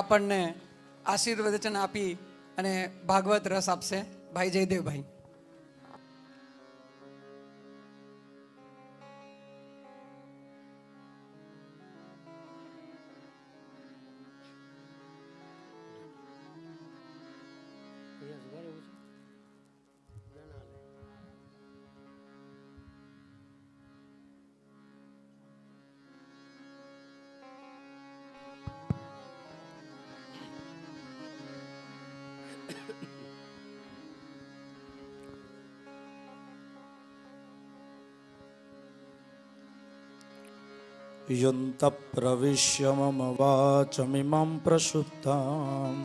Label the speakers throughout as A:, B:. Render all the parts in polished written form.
A: આપણને આશીર્વચન આપી અને ભાગવત રસ આપશે ભાઈ જયદેવભાઈ.
B: यन्त प्रविश्य मम वाचमिमं प्रसुप्तां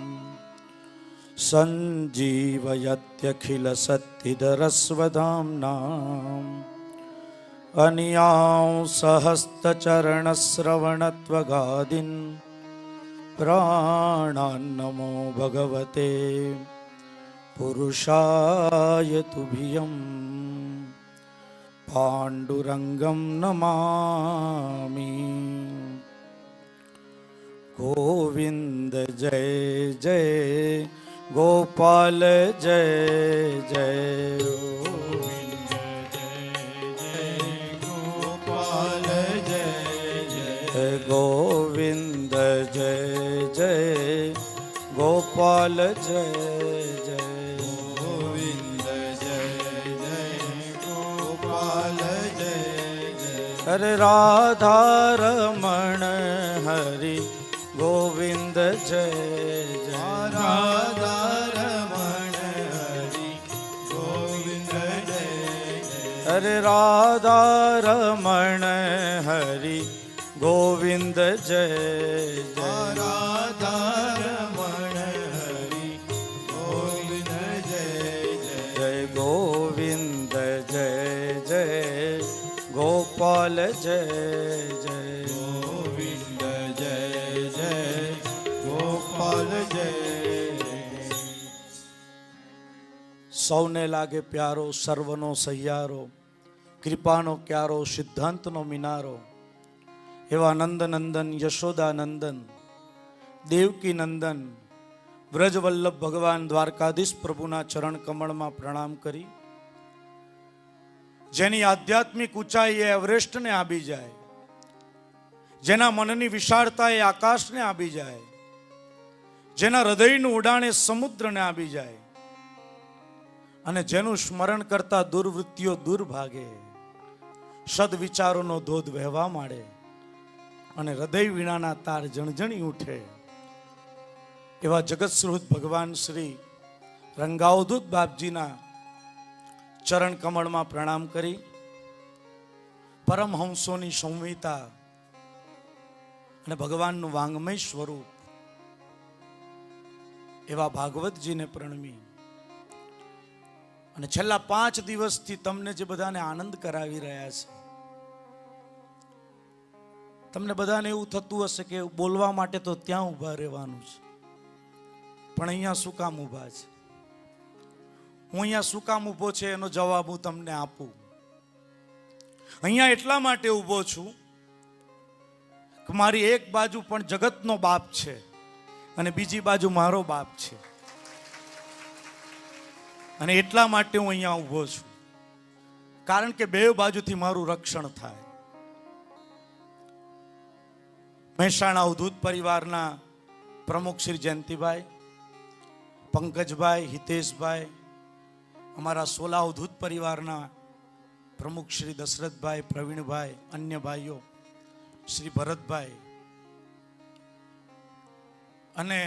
B: सञ्जीवयत्यखिलशक्तिधरस्वधाम्नाम् अनियांसहस्तचरणश्रवणत्वगादीन् प्राणान्नमो भगवते पुरुषाय तुभ्यम् पाण्डुरङ्गं नमामि. गोविन्द जय जय गोपाल जय जय गोविन्द जय जय गोपाल जय जय गोविन्द जय जय गोपाल जय जय हरे राधा रमण हरि गोविंद जय जय
C: राधा रमण हरि गोविंद जय जय
B: हरे राधा रमण हरि गोविंद जय जय
C: राधा रमण हरि गोविंद जय जय
B: जय गोविंद जय जय गोपाल जय जय
C: गोविंद जय जय गोपाल जय
B: સૌને લાગે પ્યારો સર્વનો સહિયારો કૃપાનો ક્યારો સિદ્ધાંતનો મિનારો એવા નંદનંદન યશોદાનંદન દેવકી નંદન વ્રજવલ્લભ ભગવાન દ્વારકાધીશ પ્રભુના ચરણ કમળમાં પ્રણામ કરી જેની આધ્યાત્મિક ઊંચાઈ એ એવરેસ્ટને આબી જાય, જેના મનની વિશાળતા એ આકાશને આબી જાય, જેના હૃદયનું ઉડાણ એ સમુદ્રને આબી જાય અને જેનું સ્મરણ કરતા દુર્વૃત્તિઓ દૂર ભાગે, સદવિચારોનો ધોધ વહેવા માંડે અને હૃદય વીણાના તાર જણજણી ઉઠે એવા જગતસ્વરૂપ ભગવાન શ્રી રંગાવધૂત બાપજીના ચરણ કમળમાં પ્રણામ કરી પરમહંસોની સંહિતા અને ભગવાનનું વાંગમય સ્વરૂપ એવા ભાગવતજીને પ્રણમી અને છેલ્લા 5 દિવસથી તમને જે બધાને આનંદ કરાવી રહ્યા છે, તમને બધાને એવું થતું હશે કે બોલવા માટે તો ત્યાં ઊભા રહેવાનું છે, પણ અહીંયા શું કામ ઊભા છે, હું અહીંયા શું કામ ઊભો છે એનો જવાબ હું તમને આપું. અહીંયા એટલા માટે ઊભો છું કે મારી એક બાજુ પણ જગતનો બાપ છે અને બીજી બાજુ મારો બાપ છે અને એટલા માટે હું અહીંયા ઊભો છું કારણ કે બે બાજુથી મારું રક્ષણ થાય. મહેસાણા અવધૂત પરિવારના પ્રમુખ શ્રી જયંતિભાઈ, પંકજભાઈ, હિતેશભાઈ, અમારા સોલા અવધૂત પરિવારના પ્રમુખ શ્રી દશરથભાઈ, પ્રવીણભાઈ, અન્ય ભાઈઓ શ્રી ભરતભાઈ અને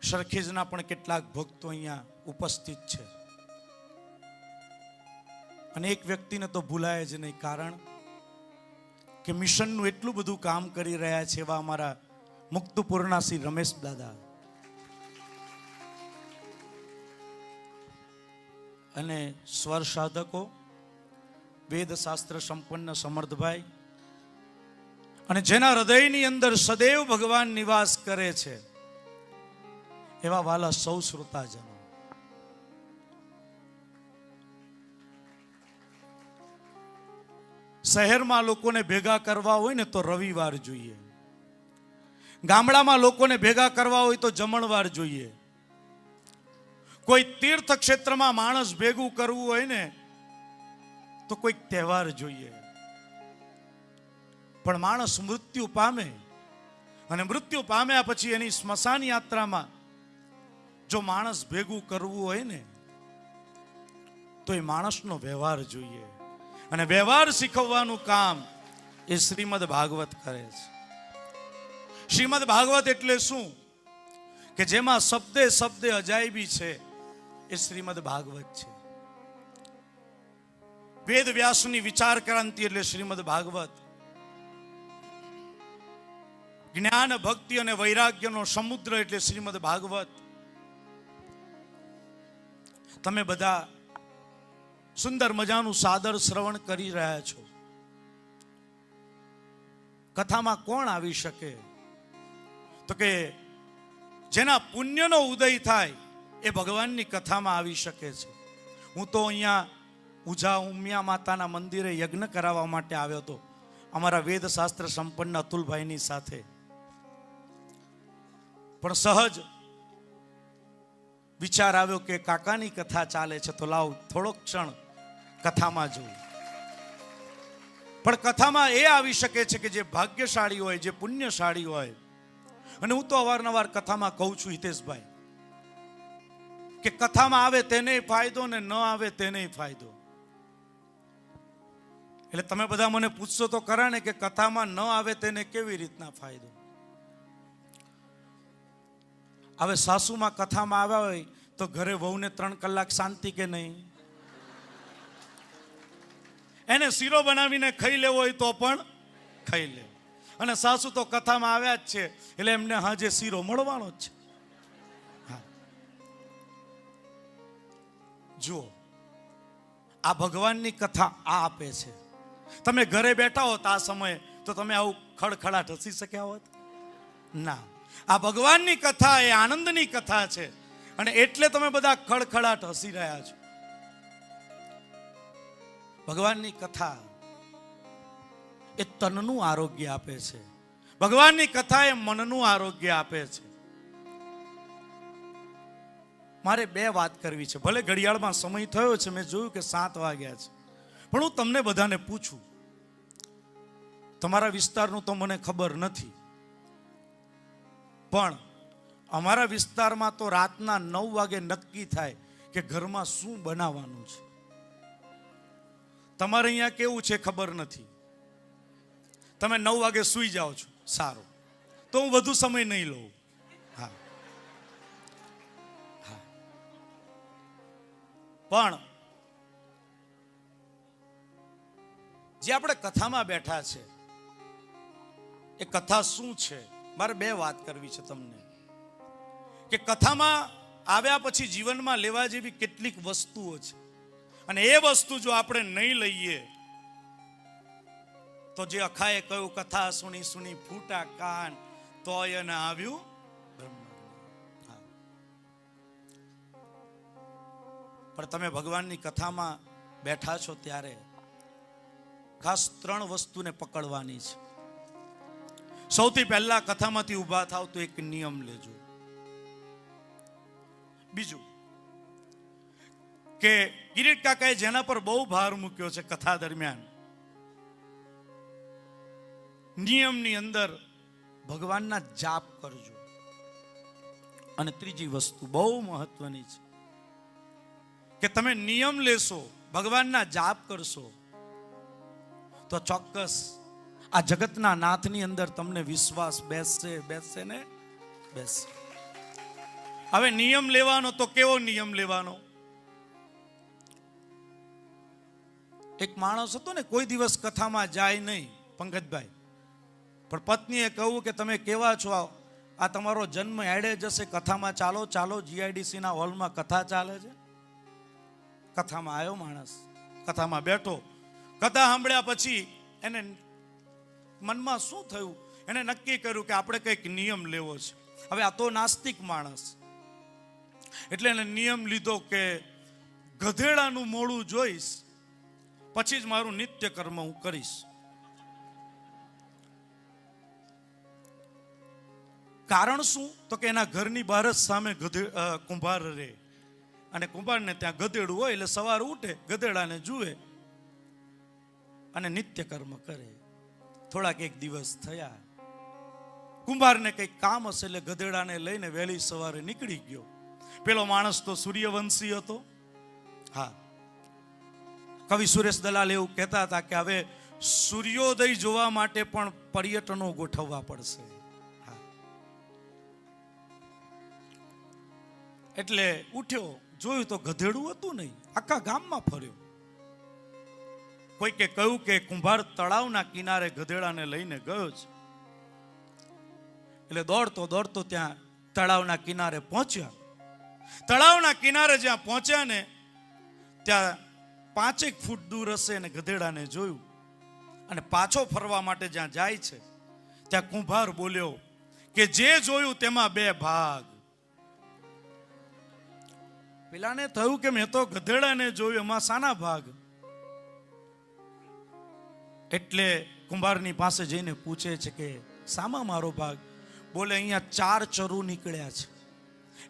B: સરખેજના પણ કેટલાક ભક્તો અહીંયા ઉપસ્થિત છે. અને એક વ્યક્તિને તો ભૂલાય જ નહીં, કારણ કે મિશનનું એટલું બધું કામ કરી રહ્યા છે એવા અમારા મુક્તપુરના શ્રી રમેશ દાદા અને સ્વર સાધકો, વેદ શાસ્ત્ર સંપન્ન સમર્થભાઈ અને જેના હૃદયની અંદર સદૈવ ભગવાન નિવાસ કરે છે એવા વાલા સૌ શ્રોતાજનો, શહેરમાં લોકોને ભેગા કરવા હોય ને તો રવિવાર જોઈએ, ગામડામાં લોકોને ભેગા કરવા હોય તો જમણવાર જોઈએ. કોઈ તીર્થ ક્ષેત્રમાં માણસ ભેગું કરવું હોય ને તો કોઈક તહેવાર જોઈએ. પણ માણસ મૃત્યુ પામે અને મૃત્યુ પામ્યા પછી એની સ્મશાન યાત્રામાં જો માણસ ભેગું કરવું હોય ને તો એ માણસનો વ્યવહાર જોઈએ. અને વ્યવહાર શીખવવાનું કામ એ શ્રીમદ ભાગવત કરે છે. શ્રીમદ ભાગવત એટલે શું? કે જેમાં શબ્દે શબ્દે અજાયબી છે એ શ્રીમદ ભાગવત છે. વેદ વ્યાસની વિચાર ક્રાંતિ એટલે શ્રીમદ ભાગવત. જ્ઞાન ભક્તિ અને વૈરાગ્યનો સમુદ્ર એટલે શ્રીમદ ભાગવત. તમે બધા સુંદર મજાનું સાદર શ્રવણ કરી રહ્યા છો. કથામાં કોણ આવી શકે? તો કે જેના પુણ્યનો ઉદય થાય એ ભગવાનની કથામાં આવી શકે છે. હું તો અહીંયા ઉજા ઉમિયા માતાના મંદિરે યજ્ઞ કરાવવા માટે આવ્યો હતો અમારા વેદ શાસ્ત્ર સંપન્ન અતુલભાઈની સાથે. પણ સહજ વિચાર આવ્યો કે કાકાની કથા ચાલે છે તો લાવ થોડોક ક્ષણ કથામાં જવું. પણ કથામાં એ આવી શકે છે કે જે ભાગ્યશાળી હોય, જે પુણ્યશાળી હોય. અને હું તો અવારનવાર કથામાં કહું છું હિતેશભાઈ કે કથામાં આવે તેને ફાયદો ને ન આવે તેને ફાયદો. એટલે તમે બધા મને પૂછશો તો ખરા ને કે કથામાં ન આવે તેને કેવી રીતના ફાયદો? હવે સાસુમાં કથામાં આવ્યા હોય તો ઘરે વહુને 3 કલાક શાંતિ કે નહીં? એને શીરો બનાવીને ખાઈ લેવો હોય તો પણ ખાઈ લે. અને સાસુ તો કથામાં આવ્યા જ છે એટલે એમને હાજે શીરો મળવાનો જ છે. હા, જુઓ આ ભગવાનની કથા આ આપે છે. તમે ઘરે બેઠા હોત આ સમયે તો તમે આવું ખડખડાટ હસી શક્યા હોત? ના. આ ભગવાનની કથા એ આનંદની કથા છે અને એટલે તમે બધા ખડખડાટ હસી રહ્યા છો. ભગવાનની કથા એ તનનું આરોગ્ય આપે છે. ભગવાનની કથા એ મનનું આરોગ્ય આપે છે. મારે 2 વાત કરવી છે. ભલે ઘડિયાળમાં સમય થયો છે, મેં જોયું કે 7 વાગ્યા છે, પણ હું તમને બધાને પૂછું. તમારા વિસ્તારનું તો મને ખબર નથી, પણ અમારા વિસ્તારમાં તો રાતના 9 વાગે નક્કી થાય કે ઘરમાં શું બનાવવાનું છે. તમારે અહીંયા કેવું છે ખબર નથી. તમે 9 વાગે સૂઈ જાઓ છો, સારું, તો હું વધુ સમય નહીં લઉં. હા હા, પણ જે આપણે કથામાં બેઠા છે એ કથા શું છે? મારે 2 વાત કરવી છે તમને. કે કથામાં આવ્યા પછી જીવનમાં લેવા જેવી કેટલીક વસ્તુઓ છે અને એ વસ્તુ જો આપણે નહીં લઈએ તો જે અખાએ કહ્યું કથા સુણી સુણી ફૂટા કાન તોય ન આવ્યું બ્રહ્મ. પણ તમે ભગવાનની કથામાં બેઠા છો ત્યારે ખાસ 3 વસ્તુને પકડવાની છે. સૌથી પહેલા કથામાંથી ઊભા થાવ તો એક નિયમ લેજો. બીજું કે કિરીટ કાકાએ જેના પર બહુ ભાર મૂક્યો છે કથા દરમિયાન, નિયમની અંદર ભગવાનના જાપ કરજો. અને ત્રીજી વસ્તુ બહુ મહત્વની છે કે તમે નિયમ લેશો, ભગવાનના જાપ કરશો તો ચોક્કસ આ જગતના નાથની અંદર તમને વિશ્વાસ બેસશે ને બેસશે. હવે નિયમ લેવાનો તો કેવો નિયમ લેવાનો? એક માણસ હતો ને, કોઈ દિવસ કથામાં જાય નહીં પંકજભાઈ, પણ પત્નીએ કહ્યું કે તમે કેવા છો, આ તમારો જન્મ એડે જશે, કથામાં ચાલો ચાલો. GIDC ના હોલમાં કથા ચાલે છે. કથામાં આવ્યો માણસ, કથામાં બેઠો. કથા સાંભળ્યા પછી એને મનમાં શું થયું? એને નક્કી કર્યું કે આપણે કંઈક નિયમ લેવો છે. હવે આ તો નાસ્તિક માણસ, એટલે એને નિયમ લીધો કે ગધેડાનું મોઢું જોઈશ પછી જ મારું નિત્ય કર્મ હું કરીશ. કારણ શું? તો કે એના ઘરની બહાર જ સામે કુંભાર રહે, અને કુંભારને ત્યાં ગધેડું હોય એટલે સવાર ઉઠે, ગધેડાને જુએ અને નિત્ય કર્મ કરે. થોડાક એક દિવસ થયા, કુંભારને કંઈક કામ હશે એટલે ગધેડાને લઈને વહેલી સવારે નીકળી ગયો. પેલો માણસ તો સૂર્યવંશી હતો. હા, કવિ સુરેશ દલાલ એવું કહેતા હતા કે હવે સૂર્યોદય જોવા માટે પણ પર્યટનો ગોઠવવા પડશે. હા, એટલે ઉઠ્યો, જોયું તો ગધેડું હતું નહીં, આખા ગામમાં ફર્યો. કોઈકે કહ્યું કે કુંભાર તળાવના કિનારે ગધેડાને લઈને ગયો છે. એટલે દોડતો દોડતો ત્યાં તળાવના કિનારે પહોંચ્યા. તળાવના કિનારે જ્યાં પહોંચ્યા ને ત્યાં 5 ફૂટ દૂર હશે અને ગધેડાને જોયું, અને પાછો ફરવા માટે જ્યાં જાય છે ત્યાં કુંભાર બોલ્યો કે જે જોયું તેમાં 2 ભાગ. પેલાને થયું કે મેં તો ગધેડાને જોયું, એમાં શાના ભાગ? એટલે કુંભારની પાસે જઈને પૂછે છે કે શામાં મારો ભાગ? બોલે અહીંયા 4 ચરુ નીકળ્યા છે,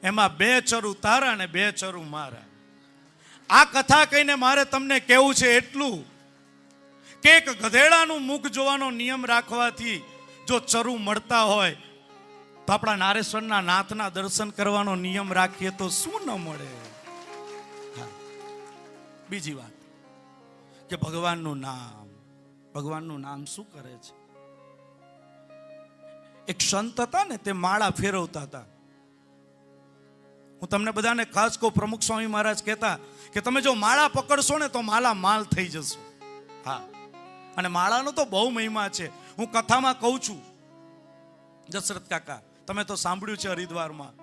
B: એમાં 2 ચરુ તારા અને 2 ચરુ મારા. આ કથા કહીને મારે તમને કહેવું છે એટલું કે એક ગધેડાનું મુખ જોવાનો નિયમ રાખવાથી જો ચરુ મળતા હોય તો આપણા નારેશ્વરના નાથના દર્શન કરવાનો નિયમ રાખીએ તો શું ન મળે? બીજી વાત કે ભગવાનનું નામ શું કરે છે? એક સંત હતા ને, તે માળા ફેરવતા હતા. હું તમને બધાને ખાસ કહું, પ્રમુખ સ્વામી મહારાજ કહેતા કે તમે જો માળા પકડશો ને તો માલા માલ થઈ જશો. હા, અને માળાનો તો બહુ મહિમા છે. હું કથામાં કહું છું, દશરથ કાકા તમે તો સાંભળ્યું છે હરિદ્વારમાં,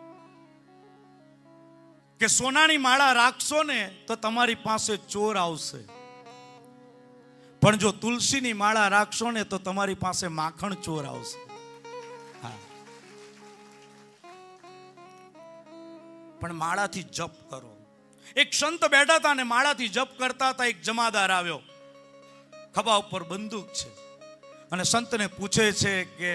B: કે સોનાની માળા રાખશો ને તો તમારી પાસે ચોર આવશે, પણ જો તુલસીની માળા રાખશો ને તો તમારી પાસે માખણ ચોર આવશે. હા, પણ માળાથી જપ કરો. એક સંત બેઠા હતા ને માળાથી જપ કરતા હતા. એક જમાદાર આવ્યો, ખભા ઉપર બંદૂક છે, અને સંતને પૂછે છે કે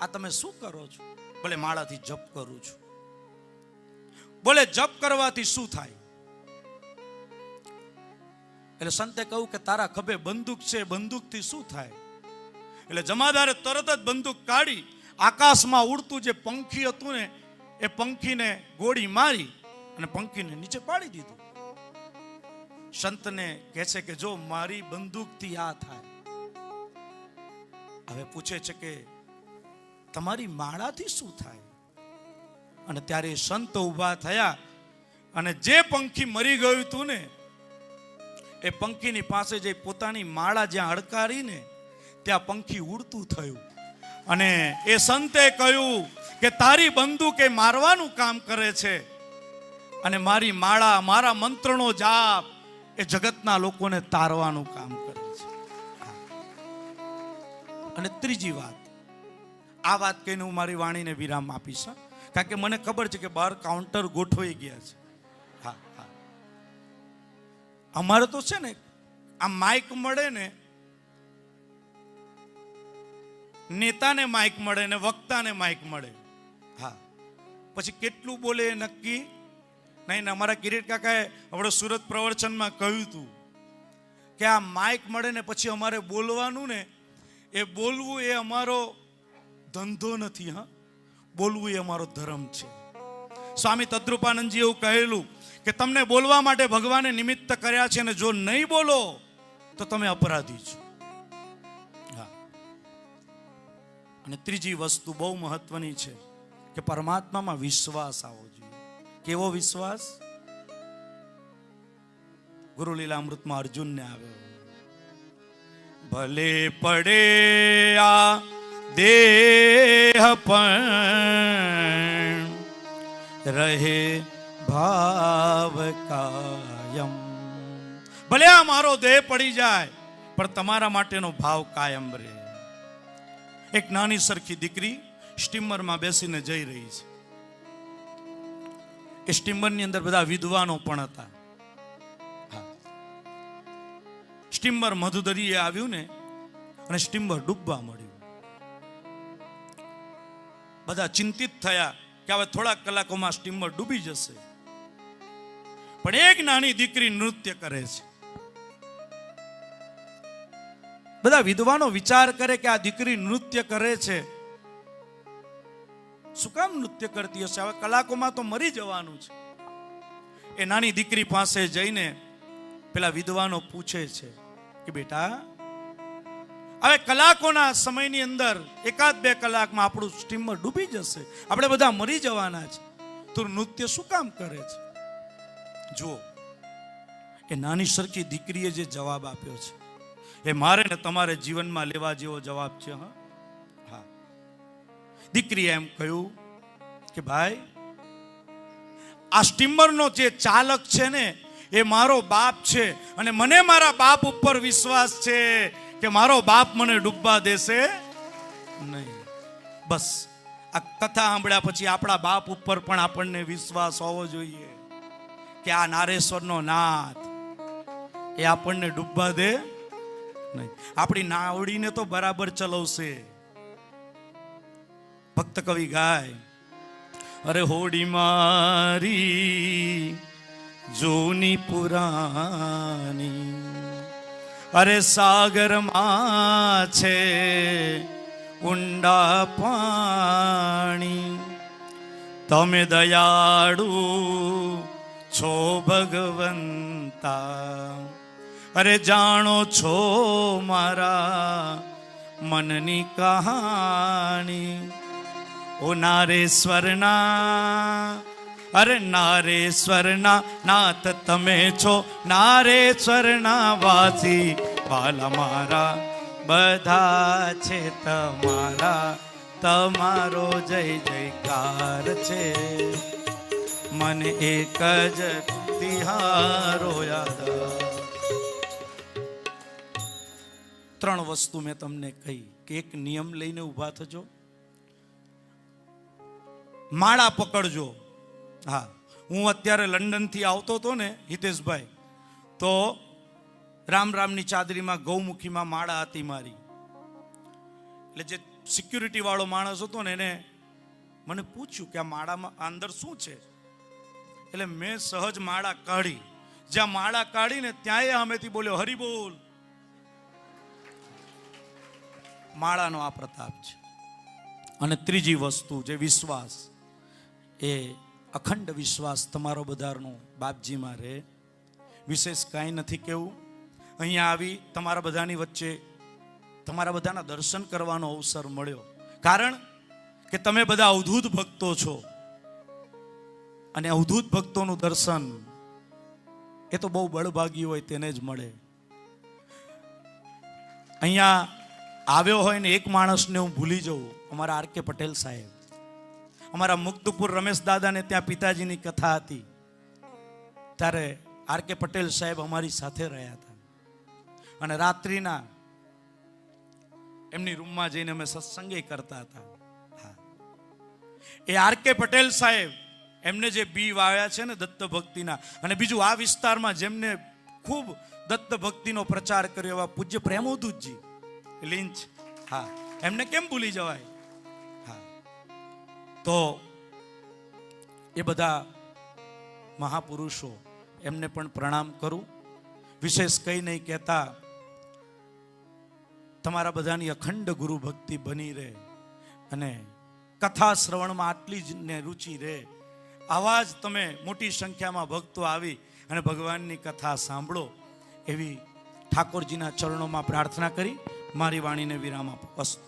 B: આ તમે શું કરો છો? બોલે માળાથી જપ કરું છું. બોલે જપ કરવાથી શું થાય? એટલે સંતે કહ્યું કે તારા ખભે બંદૂક છે, બંદૂકથી શું થાય? એટલે જમાદારે તરત જ બંદૂક કાઢી આકાશમાં ઉડતું જે પંખી હતું ને એ પંખીને ગોળી મારી અને પંખીને નીચે પાડી દીધું. સંતને કહે છે કે જો મારી બંદૂકથી આ થાય. હવે પૂછે છે કે તમારી માળાથી શું થાય? અને ત્યારે સંત ઊભા થયા અને જે પંખી મરી ગયું હતું ને એ પંખીની પાસે જઈ પોતાની માળા જ્યાં અડકારીને ત્યાં પંખી ઉડતું થયું. અને એ સંતે કહ્યું કે તારી બંદૂક એ મારવાનું કામ કરે છે અને મારી માળા, મારા મંત્રનો જાપ એ જગતના લોકોને તારવાનું કામ કરે છે. અને ત્રીજી વાત, આ વાત કહીને હું મારી વાણીને વિરામ આપીશ, કારણ કે મને ખબર છે કે બહાર કાઉન્ટર ગોઠવાઈ ગયા છે. હા હા, અમારે તો છે ને આ માઇક મળે ને, નેતાને માઇક મળે ને વક્તાને માઇક મળે. હા, પછી કેટલું બોલે એ નક્કી નહીં. અમારા કિરીટ કાકાએ આપણે સુરત પ્રવચનમાં કહ્યું હતું કે આ માઇક મળે ને પછી અમારે બોલવાનું ને, એ બોલવું એ અમારો ધંધો નથી. હા, બોલવું એ અમારો ધર્મ છે. સ્વામી તદ્રુપાનંદજી એવું કહેલું કે તમને બોલવા માટે ભગવાને નિમિત્ત કર્યા છે, અને જો નહીં બોલો તો તમે અપરાધી છો. હા, અને ત્રીજી વસ્તુ બહુ મહત્વની છે કે પરમાત્મામાં વિશ્વાસ આવવો જોઈએ. કેવો વિશ્વાસ? ગુરુ લીલામૃતમાં અર્જુનને આવ્યો, ભલે પડે આ દેહ પણ રહે ભાવ કાયમ. ભલે આ મારો દેહ પડી જાય પણ તમારા માટેનો ભાવ કાયમ રહે. એક નાની સરખી દીકરી સ્ટીમરમાં બેસીને જઈ રહી છે. એ સ્ટીમરની અંદર બધા વિદ્વાનો પણ હતા. સ્ટીમર મધુદરીએ આવ્યું ને અને સ્ટીમર ડૂબવા મળ્યું. બધા ચિંતિત થયા કે હવે થોડાક કલાકોમાં સ્ટીમર ડૂબી જશે. પણ એક નાની દીકરી નૃત્ય કરે છે. બધા વિદ્વાનો વિચાર કરે કે આ દીકરી નૃત્ય કરે છે, શું કામ નૃત્ય કરતી હશે? હવે કલાકોમાં તો મરી જવાનું છે. એ નાની દીકરી પાસે જઈને પેલા વિદ્વાનો પૂછે છે કે બેટા, હવે કલાકોના સમયની અંદર 1-2 કલાકમાં આપણું સ્ટીમર ડૂબી જશે, આપણે બધા મરી જવાના છે, તું નૃત્ય શું કામ કરે છે? જુઓ, એ નાની સરખી દીકરીએ જે જવાબ આપ્યો છે એ મારે ને તમારે જીવનમાં લેવા જેવો જવાબ છે. હા, દીકરીએ એમ કહ્યું કે ભાઈ, આ સ્ટીમરનો જે ચાલક છે ને એ મારો બાપ છે, અને મને મારા બાપ ઉપર વિશ્વાસ છે કે મારો બાપ મને ડૂબવા દેશે નહીં. બસ આ કથા સાંભળ્યા પછી આપણા બાપ ઉપર પણ આપણને વિશ્વાસ હોવો જોઈએ કે આ નારેશ્વરનો નાથ એ આપણને ડૂબવા દે નહીં. આપણી નાવડીને તો બરાબર ચલાવશે. ભક્ત કવિ ગાય, અરે હોડી મારી જૂની પુરાની, અરે સાગરમાં છે ઊંડા પાણી, તમે દયાળુ છો ભગવંતા, અરે જાણો છો મારા મનની કહાણી. ઓ નારેશ્વરના, અરે નારેશ્વરના નાથ તમે છો, નારેશ્વરના વાસી વાલા મારા બધા છે તમારા, તમારો જય જયકાર છે, મને એક જ તિહારો યાદ. 3 વસ્તુ મેં તમને કહી કે એક નિયમ લઈને ઊભા થજો, માળા પકડજો. હા, હું અત્યારે લંડનથી આવતો હતો ને હિતેશભાઈ, તો રામની ચાદરીમાં ગૌમુખીમાં માળા હતી મારી. એટલે જે સિક્યુરિટી વાળો માણસ હતો ને એને મને પૂછ્યું કે આ માળામાં અંદર શું છે? એટલે મેં સહજ માળા કાઢી. જ્યાં માળા કાઢી ને ત્યાં સામેથી બોલ્યો હરિ બોલ. માળાનો આ પ્રતાપ છે. અને ત્રીજી વસ્તુ જે વિશ્વાસ, એ અખંડ વિશ્વાસ તમારો બધાનો બાપજીમાં રહે. વિશેષ કાંઈ નથી કહેવું. અહીંયા આવી તમારા બધાની વચ્ચે તમારા બધાના દર્શન કરવાનો અવસર મળ્યો, કારણ કે તમે બધા અવધૂત ભક્તો છો, અને અવધૂત ભક્તોનું દર્શન એ તો બહુ બળભાગી હોય તેને જ મળે. અહીંયા આવ્યો હોય ને એક માણસને હું ભૂલી જાઉં, અમારા આર કે પટેલ સાહેબ, અમારા મુક્તપુર રમેશ દાદાને ત્યાં પિતાજીની કથા હતી ત્યારે આર કે પટેલ સાહેબ અમારી સાથે રહ્યા હતા, અને રાત્રિના એમની રૂમમાં જઈને અમે સત્સંગે કરતા હતા. હા, એ આર કે પટેલ સાહેબ એમને જે બી વાવ્યા છે ને દત્ત ભક્તિના, અને બીજું આ વિસ્તારમાં જેમને ખૂબ દત્ત ભક્તિનો પ્રચાર કર્યો એવા પૂજ્ય પ્રેમોદૂતજી લિંચ, હા, એમને કેમ ભૂલી જવાય. હા, તો એ બધા મહાપુરુષો એમને પણ પ્રણામ કરું. વિશેષ કંઈ નહીં કહેતા, તમારા બધાની અખંડ ગુરુ ભક્તિ બની રહે અને કથા શ્રવણમાં આટલી જ ને રુચિ રહે. આવા જ તમે મોટી સંખ્યામાં ભક્તો આવી અને ભગવાનની કથા સાંભળો એવી ઠાકોરજીના ચરણોમાં પ્રાર્થના કરી મારી વાણીને વિરામ આપો. અસ્તુ.